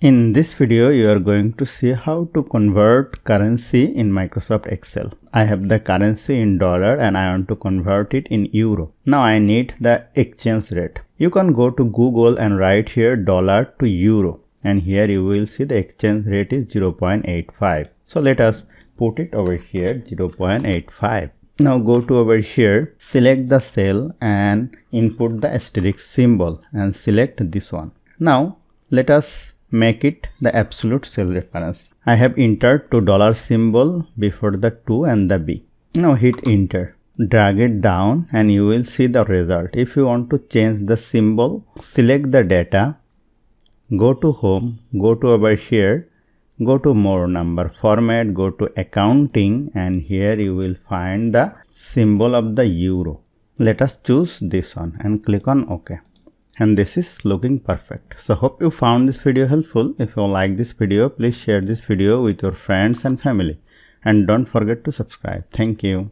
In this video, you are going to see how to convert currency in Microsoft Excel. I have the currency in dollar and I want to convert it in euro. Now I need the exchange rate. You can go to Google and write here dollar to euro, and here you will see the exchange rate is 0.85. So let us put it over here, 0.85. Now go to over here, select the cell and input the asterisk symbol and select this one. Now let us make it the absolute cell reference. I have entered $2 symbol before the 2 and the B. Now hit enter. Drag it down and you will see the result. If you want to change the symbol, select the data, go to home, go to over here, go to more number format, go to accounting, and here you will find the symbol of the euro. Let us choose this one and click on OK. And this is looking perfect. So hope you found this video helpful. If you like this video, please share this video with your friends and family, and don't forget to subscribe. Thank you.